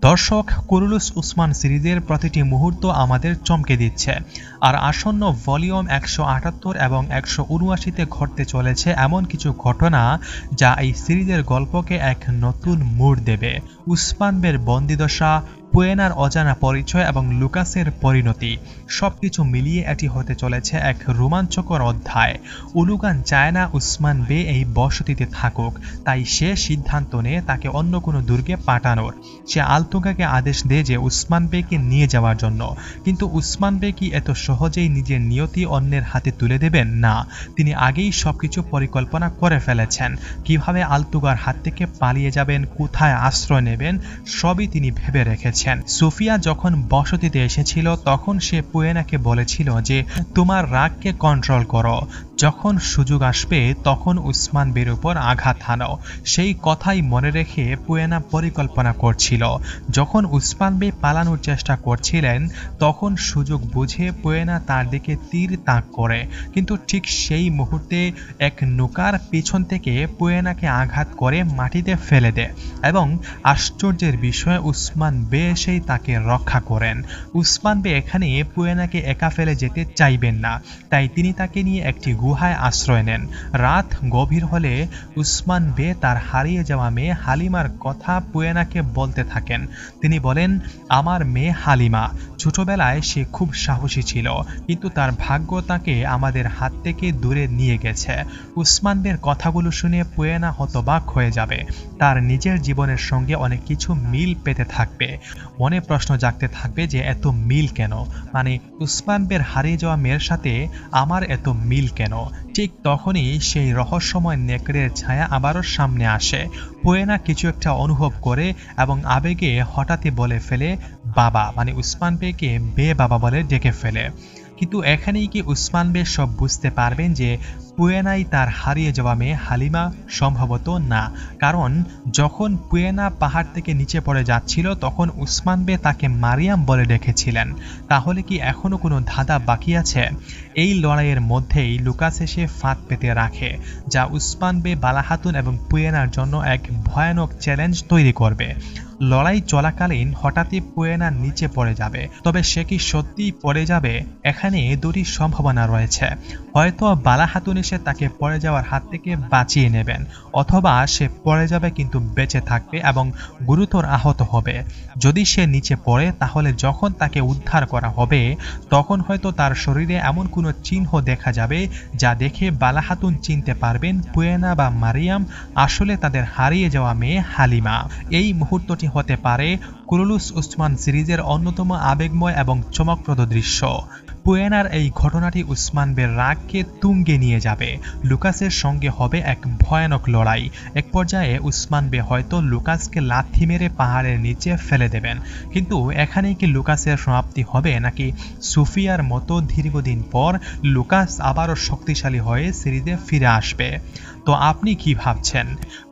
দর্শক, কুরুলুস উসমান সিরিজের প্রতিটি মুহূর্ত আমাদের চমকে দিচ্ছে। আর আসন্ন ভলিউম 178 এবং 179-তে ঘটতে চলেছে এমন কিছু ঘটনা যা এই সিরিজের গল্পকে এক নতুন মোড় দেবে। উসমান বের বন্দিদশা, পুয়েনার অজানা পরিচয় এবং লুকাসের পরিণতি সবকিছু মিলিয়ে এটি হতে চলেছে এক রোমাঞ্চকর অধ্যায়। উলুগান চায় না উসমান বে এই বসতিতে থাকুক, তাই সে সিদ্ধান্ত নেয় তাকে অন্য কোনো দুর্গে পাঠানোর। সে আলতুগাকে আদেশ দেয় যে উসমান বেকে নিয়ে যাওয়ার জন্য, কিন্তু উসমান বে কি এত সহজেই নিজের নিয়তি অন্যের হাতে তুলে দেবেন? না, তিনি আগেই সবকিছু পরিকল্পনা করে ফেলেছেন। কিভাবে আলতুগার হাত থেকে পালিয়ে যাবেন, কোথায় আশ্রয় নেবেন, সবই তিনি ভেবে রেখেছেন। সুফিয়া যখন বসতিতে এসেছিল তখন সে পুয়েনাকে বলেছিল যে তোমার রাগকে কন্ট্রোল করো, যখন সুযোগ আসবে তখন উসমান বের উপর আঘাত হানো। সেই কথাই মনে রেখে পুয়েনা পরিকল্পনা করছিল। যখন উসমান বে পালানোর চেষ্টা করছিলেন তখন সুযোগ বুঝে পুয়েনা তার দিকে তীর তাক করে, কিন্তু ঠিক সেই মুহূর্তে এক নৌকার পিছন থেকে পুয়েনাকে আঘাত করে মাটিতে ফেলে দেয় এবং আশ্চর্যের বিষয়ে উসমান বে এসেই তাকে রক্ষা করেন। উসমান বে এখানে পুয়েনাকে একা ফেলে যেতে চাইবেন না, তাই তিনি তাকে নিয়ে একটি গুহায় আশ্রয় নেন। রাত গভীর হলে উসমান বে তার হারিয়ে যাওয়া মেয়ে হালিমার কথা পুয়েনাকে বলতে থাকেন। তিনি বলেন, আমার মেয়ে হালিমা, ছোটবেলায় সে খুব সাহসী ছিল, কিন্তু তার ভাগ্য তাকে আমাদের হাত থেকে দূরে নিয়ে গেছে। উসমান বের কথাগুলো শুনে পুয়েনা হতবাক হয়ে যাবে। তার নিজের জীবনের সঙ্গে অনেক কিছু মিল পেতে থাকবে। মনে প্রশ্ন জাগতে থাকবে যে এত মিল কেন, মানে উসমান বের হারিয়ে যাওয়া মেয়ের সাথে আমার এত মিল কেন? ঠিক তখনই সেই রহস্যময় নেকড়ের ছায়া আবারও সামনে আসে। পুয়েনা কিছু একটা অনুভব করে এবং আবেগে হঠাৎই বলে ফেলে বাবা, মানে উসমান বেকে বে বাবা বলে ডেকে ফেলে। কিন্তু এখানেই কি উসমান বে সব বুঝতে পারবেন যে পুয়েনাই তার হারিয়ে যাওয়া মেয়ে হালিমা? সম্ভবত না, কারণ যখন পুয়েনা পাহাড় থেকে নিচে পড়ে যাচ্ছিল তখন উসমান বে তাকে মারিয়াম বলে ডেকেছিলেন। তাহলে কি এখনো কোনো ধাঁধা বাকি আছে? এই লড়াইয়ের মধ্যেই লুকাস এসে ফাঁদ পেতে রাখে, যা উসমান বে, বালাহাতুন এবং পুয়েনার জন্য এক ভয়ানক চ্যালেঞ্জ তৈরি করবে। লড়াই চলাকালীন হঠাৎই পুয়েনা নিচে পড়ে যাবে, তবে সে কি সত্যিই পড়ে যাবে? এখানে দুটি সম্ভাবনা রয়েছে। হয়তো বালাহাতুন এসে তাকে পড়ে যাওয়ার হাত থেকে বাঁচিয়ে নেবেন, অথবা সে পড়ে যাবে কিন্তু বেঁচে থাকবে এবং গুরুতর আহত হবে। যদি সে নিচে পড়ে তাহলে যখন তাকে উদ্ধার করা হবে তখন হয়তো তার শরীরে এমন কোনো চিহ্ন দেখা যাবে যা দেখে বালাহাতুন চিনতে পারবেন পুয়েনা বা মারিয়াম আসলে তাদের হারিয়ে যাওয়া মেয়ে হালিমা। এই মুহূর্তটি হতে পারে কুরুলুস উসমান সিরিজের অন্যতম আবেগময় এবং চমকপ্রদ দৃশ্য। পুয়েনার এই ঘটনাটি উসমান বের রাগকে তুঙ্গে নিয়ে যাবে। লুকাসের সঙ্গে হবে এক ভয়ানক লড়াই। এক পর্যায়ে উসমান বে হয়তো লুকাসকে লাথি মেরে পাহাড়ের নিচে ফেলে দেবেন। কিন্তু এখানেই কি লুকাসের সমাপ্তি হবে, নাকি সুফিয়ার মতো দীর্ঘদিন পর লুকাস আবারও শক্তিশালী হয়ে সিরিজে ফিরে আসবে? তো আপনি কি ভাবছেন?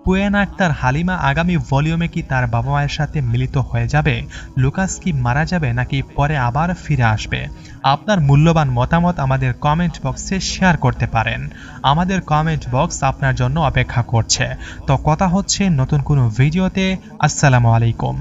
পুয়েনা আক্তার হালিমা আগামী ভলিউমে কি তার বাবা মায়ের সাথে মিলিত হয়ে যাবে? লুকাস কি মারা যাবে নাকি পরে আবার ফিরে আসবে? আপনার মূল্যবান মতামত আমাদের কমেন্ট বক্সে শেয়ার করতে পারেন। আমাদের কমেন্ট বক্স আপনার জন্য অপেক্ষা করছে। তো কথা হচ্ছে নতুন কোনো ভিডিওতে। আসসালামু আলাইকুম।